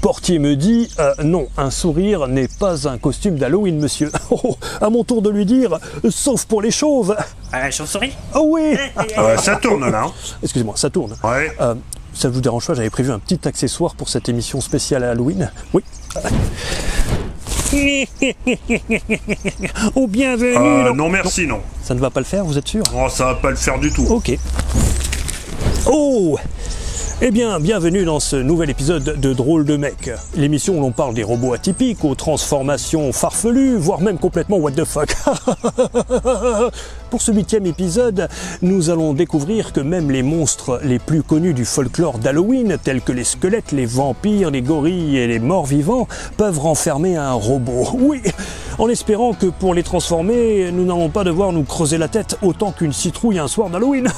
portier me dit non, un sourire n'est pas un costume d'Halloween, monsieur. Oh, à mon tour de lui dire, sauf pour les chauves. Chauve-souris? Oh oui. Ça tourne là. Hein. Excusez-moi, ça tourne. Ouais. Ça ne vous dérange pas, j'avais prévu un petit accessoire pour cette émission spéciale à Halloween. Oui. Oh, bienvenue. Non merci, non. Ça ne va pas le faire, vous êtes sûr? Oh, ça va pas le faire du tout. Ok. Oh! Eh bien, bienvenue dans ce nouvel épisode de Drôle de Mec, l'émission où l'on parle des robots atypiques, aux transformations farfelues, voire même complètement what the fuck. Pour ce 8e épisode, nous allons découvrir que même les monstres les plus connus du folklore d'Halloween, tels que les squelettes, les vampires, les gorilles et les morts vivants, peuvent renfermer un robot. Oui, en espérant que pour les transformer, nous n'allons pas devoir nous creuser la tête autant qu'une citrouille un soir d'Halloween.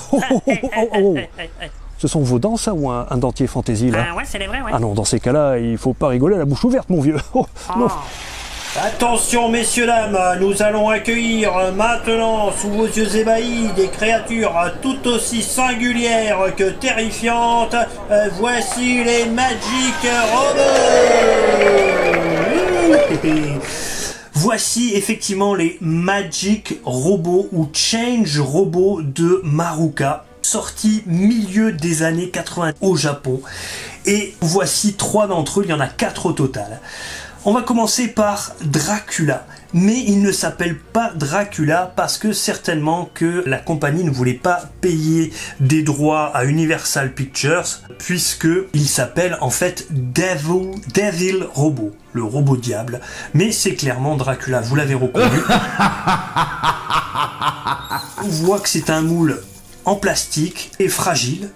Ce sont vos dents, ça, ou un dentier fantaisie, là? Ouais, c'est les vrais, ouais. Ah non, dans ces cas-là, il faut pas rigoler à la bouche ouverte, mon vieux. Oh, non. Attention, messieurs, dames, nous allons accueillir maintenant, sous vos yeux ébahis, des créatures tout aussi singulières que terrifiantes. Voici les Magic Robots. Voici effectivement les Magic Robots ou Change Robots de Maruka, sorti milieu des années 80 au Japon. Et voici 3 d'entre eux, il y en a 4 au total. On va commencer par Dracula, mais il ne s'appelle pas Dracula parce que certainement que la compagnie ne voulait pas payer des droits à Universal Pictures, puisque il s'appelle en fait Devil Robot, le robot diable, mais c'est clairement Dracula, vous l'avez reconnu. On voit que c'est un moule en plastique et fragile,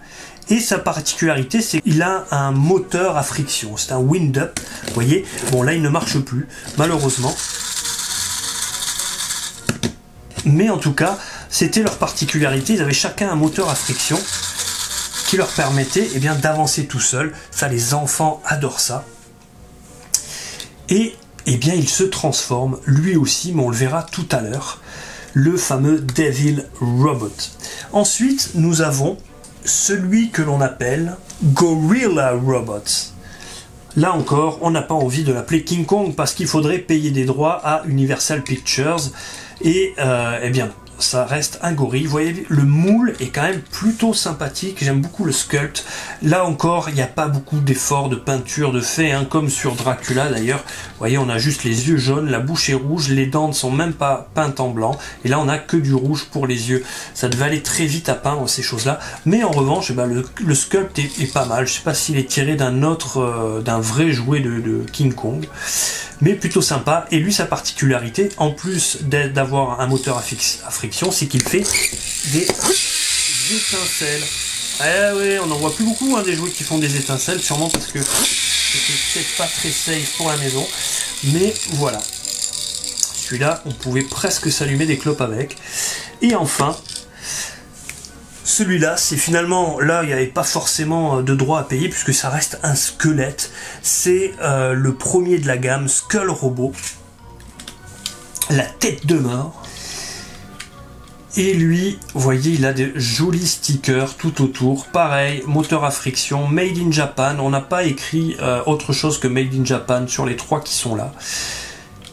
et sa particularité c'est qu'il a un moteur à friction, c'est un wind-up, vous voyez, bon là il ne marche plus malheureusement, mais en tout cas c'était leur particularité, ils avaient chacun un moteur à friction qui leur permettait bien d'avancer tout seul, ça les enfants adorent ça, et bien il se transforme lui aussi, mais on le verra tout à l'heure, le fameux Devil Robot. Ensuite, nous avons celui que l'on appelle Gorilla Robot. Là encore, on n'a pas envie de l'appeler King Kong parce qu'il faudrait payer des droits à Universal Pictures et bien ça reste un gorille. Vous voyez, le moule est quand même plutôt sympathique, j'aime beaucoup le sculpt. Là encore, il n'y a pas beaucoup d'efforts de peinture de fait, hein, comme sur Dracula d'ailleurs. Vous voyez, on a juste les yeux jaunes, la bouche est rouge, les dents ne sont même pas peintes en blanc, et là on a que du rouge pour les yeux. Ça devait aller très vite à peindre ces choses-là, mais en revanche, le sculpt est pas mal. Je sais pas s'il est tiré d'un vrai jouet de King Kong, mais plutôt sympa. Et lui, sa particularité, en plus d'avoir un moteur à friction, c'est qu'il fait des étincelles. Eh oui, on n'en voit plus beaucoup des jouets qui font des étincelles, sûrement parce que c'est peut-être pas très safe pour la maison, mais voilà. Celui-là, on pouvait presque s'allumer des clopes avec. Et enfin, celui-là, c'est finalement, là, il n'y avait pas forcément de droit à payer puisque ça reste un squelette. C'est le premier de la gamme Skull Robot, la tête de mort. Et lui, vous voyez, il a des jolis stickers tout autour. Pareil, moteur à friction, Made in Japan. On n'a pas écrit autre chose que Made in Japan sur les 3 qui sont là.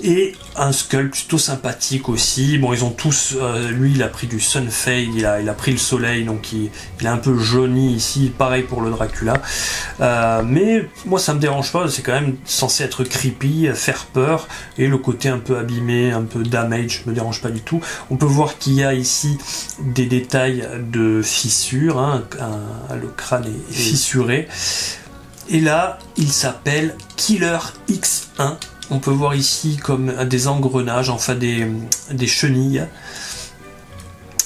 Et un skull plutôt sympathique aussi. Bon, ils ont tous, lui il a pris du Sunfade, il a pris le soleil, donc il est un peu jauni ici, pareil pour le Dracula. Mais moi ça me dérange pas, c'est quand même censé être creepy, faire peur, et le côté un peu abîmé, un peu damage, me dérange pas du tout. On peut voir qu'il y a ici des détails de fissures, hein, le crâne est fissuré. Et là, il s'appelle Killer X1. On peut voir ici comme des engrenages, enfin des chenilles.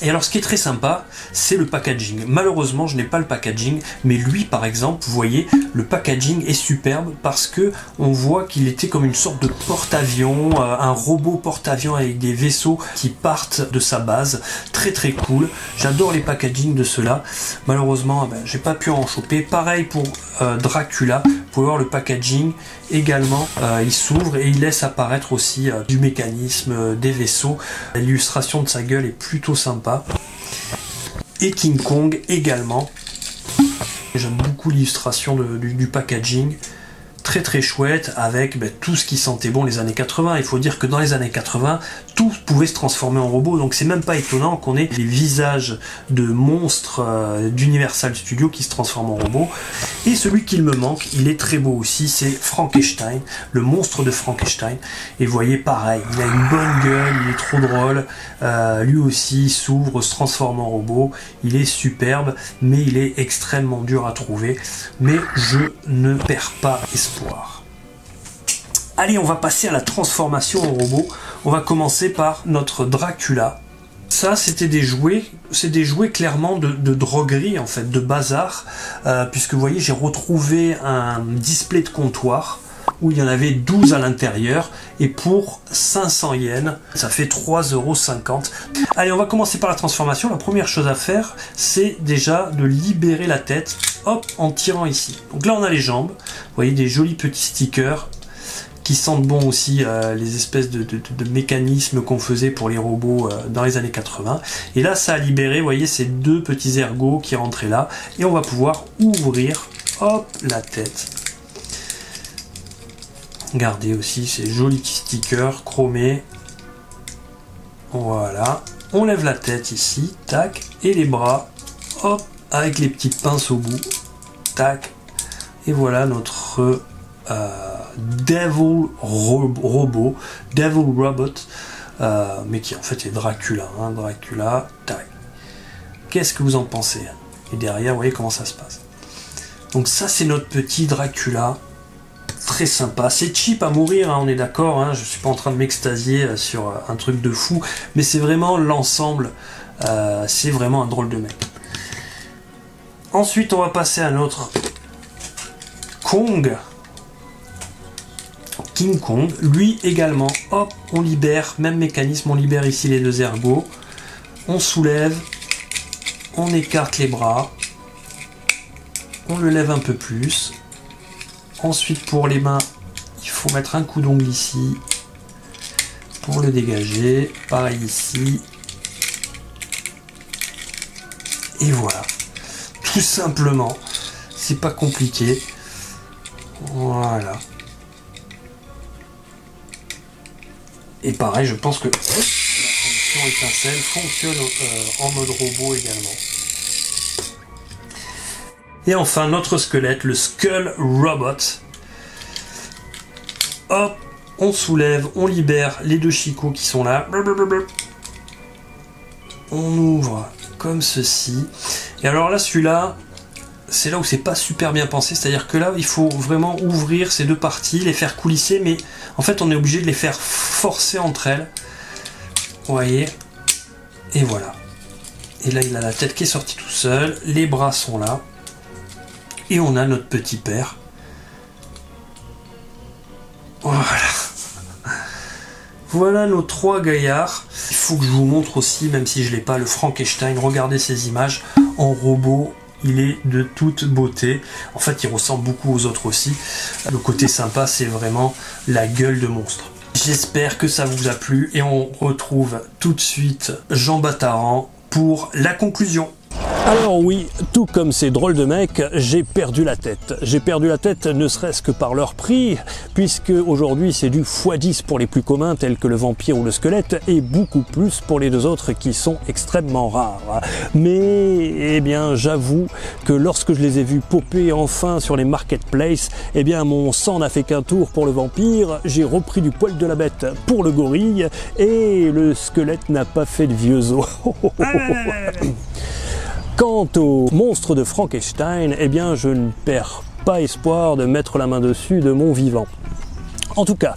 Et alors ce qui est très sympa, c'est le packaging. Malheureusement, je n'ai pas le packaging, mais lui par exemple, vous voyez, le packaging est superbe parce que on voit qu'il était comme une sorte de porte-avions, un robot porte-avions avec des vaisseaux qui partent de sa base. Très très cool. J'adore les packagings de ceux-là. Malheureusement, j'ai pas pu en choper. Pareil pour Dracula. Vous pouvez voir le packaging également. Il s'ouvre et il laisse apparaître aussi du mécanisme des vaisseaux. L'illustration de sa gueule est plutôt sympa. Et King Kong également. J'aime beaucoup l'illustration du packaging. très très chouette avec tout ce qui sentait bon les années 80. Il faut dire que dans les années 80, tout pouvait se transformer en robot, donc c'est même pas étonnant qu'on ait les visages de monstres d'Universal Studios qui se transforment en robots. Et celui qu'il me manque, il est très beau aussi, c'est Frankenstein, le monstre de Frankenstein. Et vous voyez, pareil, il a une bonne gueule, il est trop drôle, lui aussi s'ouvre, se transforme en robot, il est superbe, mais il est extrêmement dur à trouver, mais je ne perds pas espoir. Allez, on va passer à la transformation en robot. On va commencer par notre Dracula. Ça, c'était des jouets, c'est des jouets clairement de droguerie, en fait, de bazar, puisque vous voyez, j'ai retrouvé un display de comptoir où il y en avait 12 à l'intérieur, et pour 500 yens, ça fait 3,50 €. Allez, on va commencer par la transformation. La première chose à faire, c'est déjà de libérer la tête, hop, en tirant ici. Donc là, on a les jambes, vous voyez, des jolis petits stickers, qui sentent bon aussi les espèces de mécanismes qu'on faisait pour les robots dans les années 80. Et là, ça a libéré, vous voyez, ces deux petits ergots qui rentraient là, et on va pouvoir ouvrir, hop, la tête. Regardez aussi ces jolis petits stickers chromés. Voilà. On lève la tête ici, tac, et les bras, hop, avec les petites pinces au bout, tac. Et voilà notre Devil Robot, mais qui en fait est Dracula, hein, Dracula, tac. Qu'est-ce que vous en pensez? Et derrière, vous voyez comment ça se passe. Donc ça, c'est notre petit Dracula. Très sympa, c'est cheap à mourir, hein, on est d'accord, hein, je suis pas en train de m'extasier sur un truc de fou, mais c'est vraiment l'ensemble, c'est vraiment un drôle de mec. Ensuite, on va passer à notre Kong, King Kong, lui également, hop, on libère, même mécanisme, on libère ici les deux ergots, on soulève, on écarte les bras, on le lève un peu plus. Ensuite, pour les mains, il faut mettre un coup d'ongle ici pour le dégager. Pareil ici. Et voilà. Tout simplement. C'est pas compliqué. Voilà. Et pareil, je pense que la fonction étincelle fonctionne en mode robot également. Et enfin, notre squelette, le Skull Robot. Hop, on soulève, on libère les deux chicots qui sont là. On ouvre comme ceci. Et alors là, celui-là, c'est là où c'est pas super bien pensé. C'est-à-dire que là, il faut vraiment ouvrir ces deux parties, les faire coulisser. Mais en fait, on est obligé de les faire forcer entre elles. Vous voyez? Et voilà. Et là, il a la tête qui est sortie tout seul. Les bras sont là. Et on a notre petit père. Voilà. Voilà nos trois gaillards. Il faut que je vous montre aussi, même si je ne l'ai pas, le Frankenstein. Regardez ces images en robot. Il est de toute beauté. En fait, il ressemble beaucoup aux autres aussi. Le côté sympa, c'est vraiment la gueule de monstre. J'espère que ça vous a plu. Et on retrouve tout de suite Jean Battaran pour la conclusion. Alors oui, tout comme ces drôles de mecs, j'ai perdu la tête. J'ai perdu la tête ne serait-ce que par leur prix, puisque aujourd'hui c'est du x10 pour les plus communs tels que le vampire ou le squelette, et beaucoup plus pour les deux autres qui sont extrêmement rares. Mais, eh bien, j'avoue que lorsque je les ai vus popper enfin sur les marketplaces, eh bien, mon sang n'a fait qu'un tour pour le vampire, j'ai repris du poil de la bête pour le gorille, et le squelette n'a pas fait de vieux os. Quant au monstre de Frankenstein, eh bien je ne perds pas espoir de mettre la main dessus de mon vivant. En tout cas,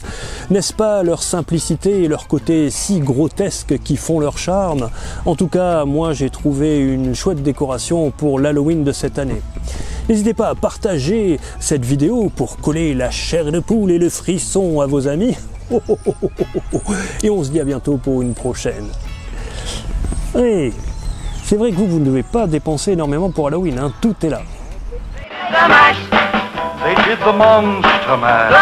n'est-ce pas leur simplicité et leur côté si grotesque qui font leur charme? En tout cas, moi j'ai trouvé une chouette décoration pour l'Halloween de cette année. N'hésitez pas à partager cette vidéo pour coller la chair de poule et le frisson à vos amis. Et on se dit à bientôt pour une prochaine. Hey. C'est vrai que vous ne devez pas dépenser énormément pour Halloween, hein, tout est là. They did the Monster Mash.